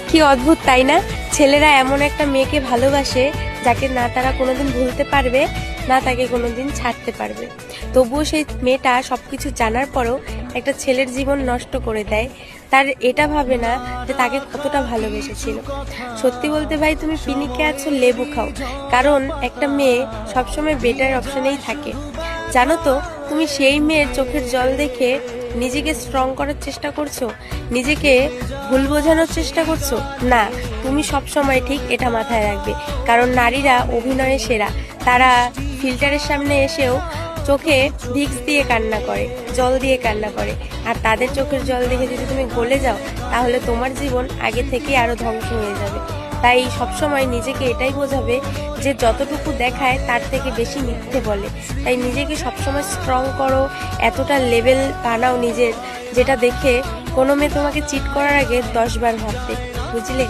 কি অদ্ভুত তাই না? ছেলেরা এমন একটা মেয়েকে ভালোবাসে যাকে না তারা কোনোদিন ভুলতে পারবে, না তাকে কোনোদিন ছাড়তে পারবে। তবুও সেই মেয়েটা সবকিছু জানার পরও একটা ছেলের জীবন নষ্ট করে দেয়। তার এটা ভাবে না যে তাকে কতটা ভালোবেসেছিল। সত্যি বলতে ভাই, তুমি পিনিকে আছো, লেবু খাও, কারণ একটা মেয়ে সবসময় বেটার অপশনেই থাকে। জানো তো, তুমি সেই মেয়ের চোখের জল দেখে নিজেকে স্ট্রং করার চেষ্টা করছো, নিজেকে ভুল বোঝানোর চেষ্টা করছো না। তুমি সব সময় ঠিক এটা মাথায় রাখবে, কারণ নারীরা অভিনয়ে সেরা। তারা ফিল্টারের সামনে এসেও চোখে ভিক্স দিয়ে কান্না করে, জল দিয়ে কান্না করে। আর তাদের চোখের জল দেখে যদি তুমি গলে যাও, তাহলে তোমার জীবন আগে থেকে আরো ধ্বংস হয়ে যাবে। তাই সবসময় নিজেকে এটাই বোঝাবে যে যতটুকু দেখায় তার থেকে বেশি মিথ্যে বলে। তাই নিজেকে সবসময় স্ট্রং করো, এতটা লেভেল বানাও নিজের, যেটা দেখে কোনো মেয়ে তোমাকে চিট করার আগে 10 বার ভাববে। বুঝলে?